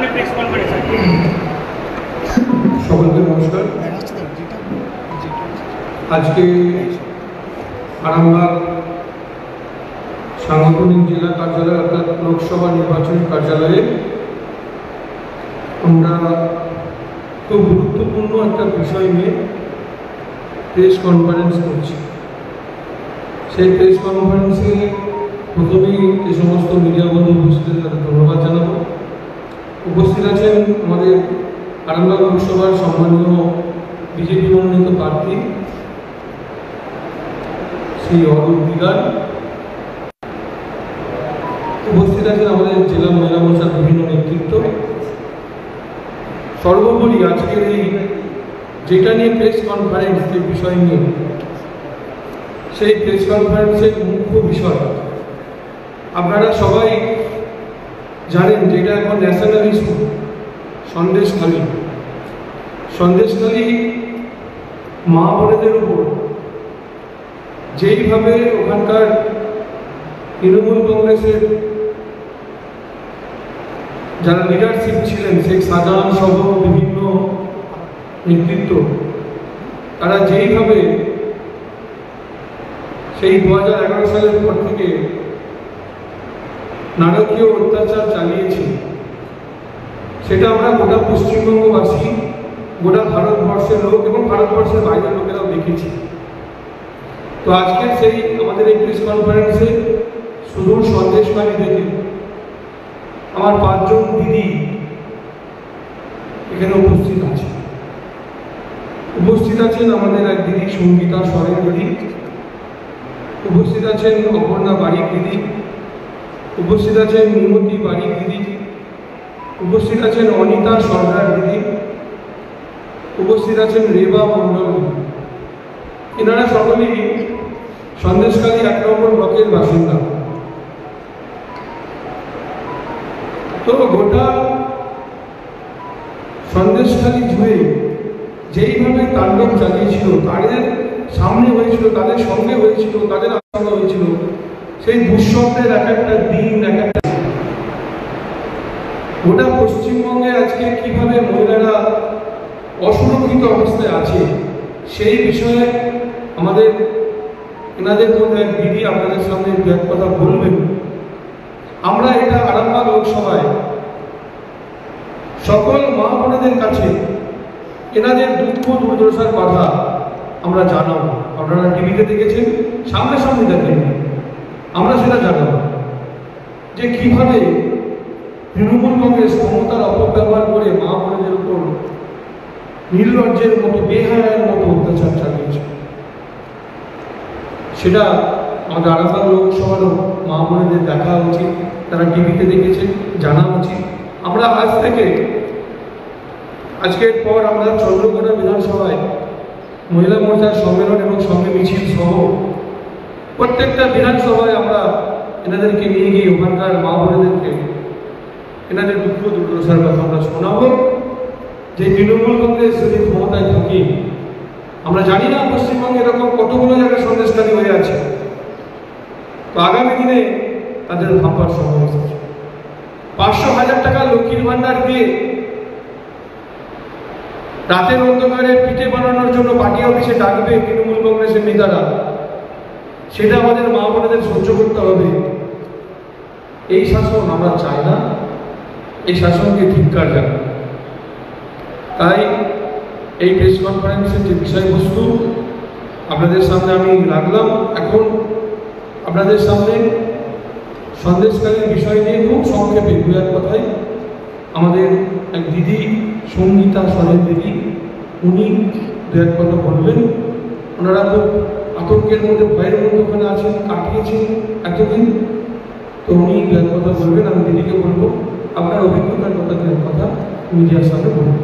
কারণে press conference আছে। সকলকে নমস্কার। আজকে আরামবাগ সাংগঠনিক জেলা কার্যালয় অর্থাৎ লোকসভা নির্বাচনী কার্যালয়ে আমরা খুব গুরুত্বপূর্ণ একটা বিষয় নিয়ে প্রেস কনফারেন্স করছি। সেই প্রেস কনফারেন্সে প্রথমেই যে সমস্ত মিডিয়া বন্ধু উপস্থিত তাদের ধন্যবাদ জানাবো। উপস্থিত আছেন আমাদের আরামবাগ লোকসভার সম্মানীয় বিজেপি মনোনীত প্রার্থী শ্রী অরূপ দিগার। উপস্থিত আছেন আমাদের জেলা মহিলা মোর্চার বিভিন্ন নেতৃত্ব। সর্বোপরি আজকের এই যেটা নিয়ে প্রেস কনফারেন্স, যে বিষয় নিয়ে, সেই প্রেস কনফারেন্সের মুখ্য বিষয় আপনারা সবাই জানেন যেটা এখন ন্যাশনাল ইস্যু সন্দেশখালী। সন্দেশখালী মা বোনেদের উপর যেইভাবে ওখানকার তৃণমূল কংগ্রেসের যারা লিডারশিপ ছিলেন, শেখ শাহজাহান সহ বিভিন্ন নেতৃত্ব, তারা যেইভাবে সেই 2011 সালের পর থেকে নারকীয় অত্যাচার চালিয়েছে, সেটা আমরা গোটা পশ্চিমবঙ্গবাসী, গোটা ভারতবর্ষের লোক এবং ভারতবর্ষের বাইরের লোকেরাও দেখেছি। তো আজকে সেই আমাদের এই প্রেস কনফারেন্সে সুদূর সন্দেশখালী থেকে আমার 5 জন দিদি এখানে উপস্থিত আছে। উপস্থিত আছেন আমাদের এক দিদি সঙ্গীতা সরেন দিদি, উপস্থিত আছেন অপর্ণা বারিক দিদি, উপস্থিত আছেন মিনতি বারিক দিদি, উপস্থিত আছেন অনিতা সরকার দিদি, উপস্থিত আছেন রেবা মণ্ডল। এনারা সকলেই সন্দেশখালী 1 নম্বর ব্লকের বাসিন্দা। তো গোটা সন্দেশখালী জুড়ে যেইভাবে তাণ্ডব চালিয়েছিল, তাদের সামনে হয়েছিল, তাদের সঙ্গে হয়েছিল, তাদের আশঙ্কা হয়েছিল, সেই দুঃস্বপ্নের এক একটা দিন, এক একটা গোটা পশ্চিমবঙ্গে আজকে কিভাবে মহিলারা অসুরক্ষিত অবস্থায় আছে, সেই বিষয়ে আমাদের এনাদের মধ্যে এক দিদি আপনাদের সামনে এক কথা বলবেন। আমরা এটা আরামবাগ লোকসভায় সকল মা বোনেদের কাছে এনাদের দুঃখ দুর্দশার কথা আমরা জানাবো। আপনারা টিভিতে দেখেছেন, সামনাসামনি দেখেন, আমরা সেটা জানাবো যে কিভাবে তৃণমূল কংগ্রেস ক্ষমতার অপব্যবহার করে মা বোনেদের উপর নির্লজ্জের মতো, বেহায়ার মতো অত্যাচার চালিয়েছে। সেটা আমাদের আরামবাগ লোকসভারও মা বোনেদের দেখা উচিত, তারা টিভিতে দেখেছে, জানা উচিত। আমরা আজ থেকে, আজকের পর আমরা চন্দ্রকোনা বিধানসভায় মহিলা মোর্চার সম্মেলন এবং সঙ্গে মিছিল সহ প্রত্যেকটা বিধানসভায় আমরা এনাদেরকে নিয়ে গিয়ে ওখানকার মা বোনেদেরকে এনাদের দুঃখ দুর্দশার কথা আমরা শোনাবো। যে তৃণমূল কংগ্রেস যদি ক্ষমতায় থাকে, আমরা জানি না পশ্চিমবঙ্গে এরকম কতগুলো জায়গায় সন্দেশখালী হয়ে আছে, তো আগামী দিনে তাদের ভাববার সময় এসেছে। 500,000 টাকা লক্ষ্মীর ভান্ডার দিয়ে রাতের অন্ধকারে পিঠে বানানোর জন্য পার্টি অফিসে ডাকবে তৃণমূল কংগ্রেসের নেতারা, সেটা আমাদের মা বোনেদের সহ্য করতে হবে। এই শাসন আমরা চাই না, এই শাসনকে ধিক্কার জানাই। তাই এই প্রেস কনফারেন্সের যে বিষয়বস্তু আপনাদের সামনে আমি রাখলাম, এখন আপনাদের সামনে সন্দেশখালীর বিষয় নিয়ে খুব সংক্ষেপে 2 কথায় আমাদের এক দিদি সঙ্গীতা সরেন দিদি, উনি 2 কথা বলবেন। ওনারা খুব আতঙ্কের মধ্যে, ভয়ের মধ্যে ওখানে আছেন, কাটিয়েছেন এতদিন, তো উনি 2 কথা বলবেন। আমি দিদিকে বলবো আপনার অভিজ্ঞতার কথা মিডিয়ার সামনে বলুন।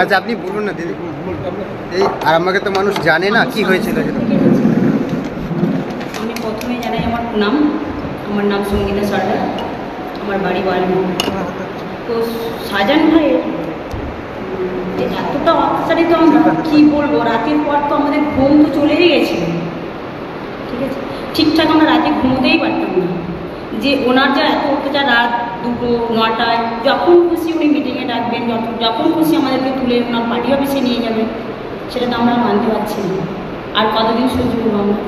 আচ্ছা, আপনি বলুন না দিদি। এই আরামবাগে তো মানুষ জানে না কি হয়েছিল। আমি প্রথমে জানাই আমার নাম, আমার নাম সঙ্গীতা সরকার, আমার বাড়ি বালু। তো শাহজাহান ভাইয়ের যে এতটা অত্যাচারিত, আমরা কী বলবো, রাতের পর তো আমাদের ঘুম তো চলেই গেছিল, ঠিক আছে। ঠিকঠাক আমরা রাতে ঘুমোতেই পারতাম না। যে ওনার যা এত অত্যাচার, রাত 2টো 9টায় যখন খুশি উনি মিটিংয়ে ডাকবেন, যখন খুশি আমাদেরকে তুলে ওনার পার্টি অফিসে নিয়ে যাবেন, সেটা তো আমরা মানতে পারছি না। আর কতদিন সহ্য করবো আমরা?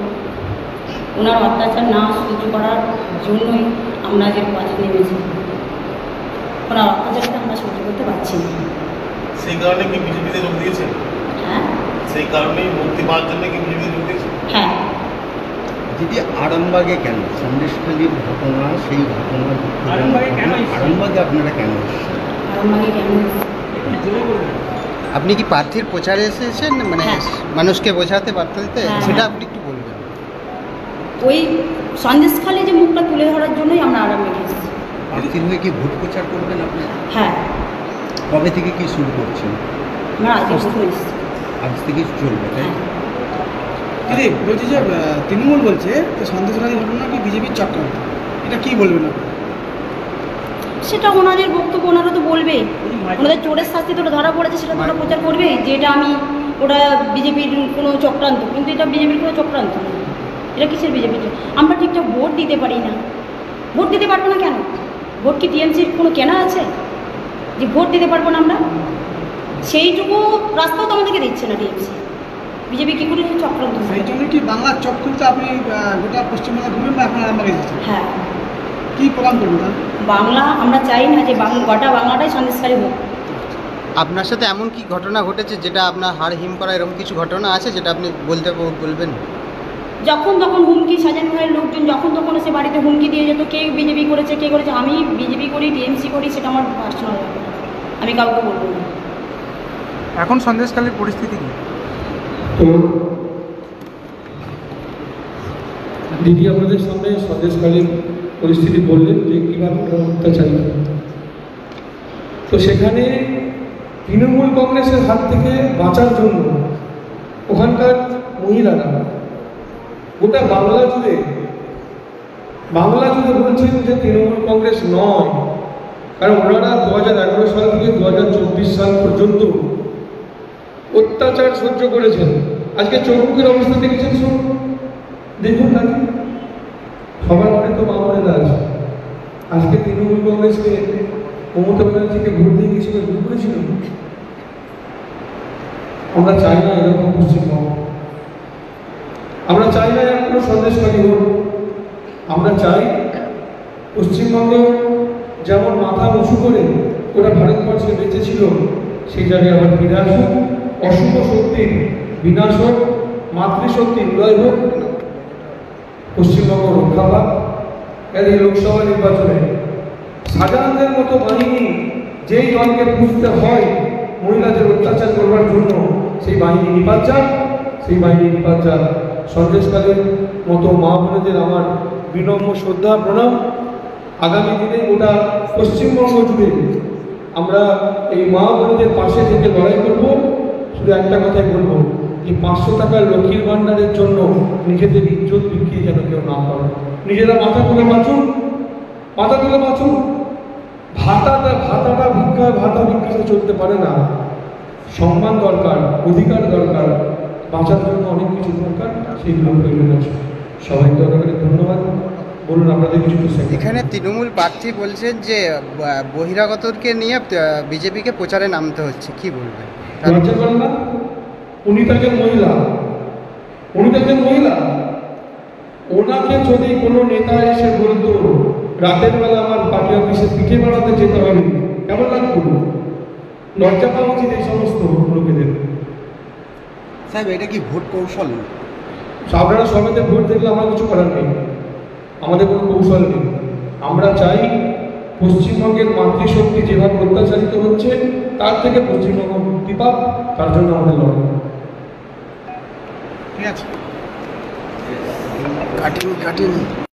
ওনার অত্যাচার না সহ্য করার জন্যই আমরা যে পথে নেমেছি, ওনার অত্যাচারটা আমরা সহ্য করতে পারছি না। সেই কারণে কি বিজেপিতে যোগ দিয়েছেন? হ্যাঁ, সেই কারণেই মুক্তি পাওয়ার জন্য কি বিজেপিতে যোগ দিয়েছেন? হ্যাঁ। দিদি আরামবাগে কেন? সন্দেশখালীর ঘটনা, সেই ঘটনার আরামবাগে আপনারা কেন? আরামবাগে কেন? আপনি কি প্রার্থীর প্রচারে এসেছেন, মানে হ্যাঁ। মানুষকে বোঝাতে বার্তা দিতে? হ্যাঁ। সেটা আপনি একটু বলবেন। ওই সন্দেশখালী যে মুখটা তুলে ধরার জন্যই আমরা আরামবাগে এসেছি। প্রার্থীর হয়ে কি ভোট প্রচার করবেন আপনি? হ্যাঁ, কবে থেকে কি শুরু করছেন? আমরা আজকে প্রথম এসেছি। আজ থেকেই চলবে, তাই? হ্যাঁ। দিদি বলছি যে তৃণমূল বলছে যে সন্দেশখালী ঘটনা কি বিজেপির চক্রান্ত, এটা কি বলবেন আপনি? সেটা ওনাদের বক্তব্য, ওনারা তো বলবেই। ওনাদের চোরের শাস্তি তো ধরা পড়েছে, সেটা তো ওরা প্রচার করবে যে এটা ওটা বিজেপির কোনো চক্রান্ত। কিন্তু এটা বিজেপির কোনো চক্রান্ত না। এটা কিসের বিজেপির? আমরা ঠিকঠাক ভোট দিতে পারি না। ভোট দিতে পারবো না কেন? ভোট কি টিএমসির কোনো কেনা আছে যে ভোট দিতে পারবো না আমরা? সেইটুকু রাস্তাও তো আমাদেরকে দিচ্ছে না টিএমসি। বিজেপি কী করে চক্রান্ত? সেই জন্য কি বাংলার চক খুলতে আপনি গোটা পশ্চিমবঙ্গে ঘুরবেন বা এখন আরামবাগে এসেছেন? হ্যাঁ, কী প্রোগ্রাম করবেন? বাংলা আমরা চাই না যে গোটা বাংলাটাই সন্দেশকারী হোক। আপনার সাথে এমন কি ঘটনা ঘটেছে যেটা আপনার হাড় হিম করা, এরকম কিছু ঘটনা আছে যেটা আপনি বলবেন? যখন তখন হুমকি, সাজান ভাইয়ের লোকজন যখন তখন এসে বাড়িতে হুমকি দিয়ে যেত, কে বিজেপি করেছে, কে করেছে। আমি বিজেপি করি, টিএমসি করি, সেটা আমার পার্সোনাল ব্যাপার, আমি কাউকে বলবো না। এখন সন্দেশখালীর পরিস্থিতি কি? তো দিদি আপনাদের সামনে সন্দেশখালীর পরিস্থিতি বললেন যে কীভাবে অত্যাচারী। তো সেখানে তৃণমূল কংগ্রেসের হাত থেকে বাঁচার জন্য ওখানকার মহিলারা গোটা বাংলা জুড়ে বলছেন যে তৃণমূল কংগ্রেস নয়, কারণ ওনারা 2011 সাল থেকে 2024 সাল পর্যন্ত অত্যাচার সহ্য করেছেন। আজকে চৌমুখের অবস্থা দেখেছেন, দেখুন না, সবার মনে তো মামলেরা আছে। আজকে তৃণমূল কংগ্রেসকে মমতা ব্যানার্জিকে ভোট দিয়ে কিছু ভুল করেছিল। আমরা চাই না এরকম পশ্চিমবঙ্গ, আমরা চাই না এর কোনো সন্দেশকারী হোক। আমরা চাই পশ্চিমবঙ্গ যেমন মাথা উঁচু করে ওরা ভারতবর্ষে বেঁচে ছিল, সেই জায়গায় আবার ফিরে আসুক। অশুভ শক্তির বিনাশ হোক, মাতৃশক্তির উদয় হোক, পশ্চিমবঙ্গ রক্ষা পাক। এই লোকসভা নির্বাচনে শাহজাহানদের মতো বাহিনী যেই দলকে বুঝতে হয় মহিলাদের অত্যাচার করবার জন্য, সেই বাহিনী নিপাত যাক, সেই বাহিনী নিপাত যাক। সন্দেশকালীর মতো মা বোনেদের আমার বিনম্র শ্রদ্ধা প্রণাম। আগামী দিনে গোটা পশ্চিমবঙ্গ জুড়ে আমরা এই মা বোনেদের পাশে থেকে লড়াই করব। শুধু একটা কথাই বলবো যে 500 টাকার লক্ষ্মীর ভাণ্ডারের জন্য নিজেদের ইজ্জত বিক্রি যেন কেউ না করে। নিজেরা মাথা তুলে বাঁচুন, মাথা তুলে বাঁচুন। ভাতাটা ভিক্ষাতে চলতে পারে না। সম্মান দরকার, অধিকার দরকার, বাঁচার জন্য অনেক কিছু দরকার, সেইগুলো প্রয়োজন আছে। সবাইকে অনেক ধন্যবাদ। বলুন আপনাদের কিছু প্রশ্ন। এখানে তৃণমূল প্রার্থী বলছেন যে বহিরাগতকে নিয়ে বিজেপিকে প্রচারে নামতে হচ্ছে, কি বলবেন? লজ্জা করেন না? উনি থাকেন মহিলা, ওনাকে যদি কোনো নেতা এসে বলতো রাতের বেলা আমার পার্টি অফিসে পিঠে বানাতে যেতে হবে, কেমন লাগতো? লজ্জা পাওয়া উচিত এই সমস্ত লোকেদের। সাহেব, এটা কি ভোট কৌশল? আপনারা সবাইতে ভোট দেখলে আমরা কিছু করার নেই, আমাদের কোনো কৌশল নেই। আমরা চাই পশ্চিমবঙ্গের মাতৃশক্তি যেভাবে অত্যাচারিত হচ্ছে তার থেকে পশ্চিমবঙ্গ মুক্তি পাক, তার জন্য আমাদের লড়াই। ঠিক আছে, কাটিনি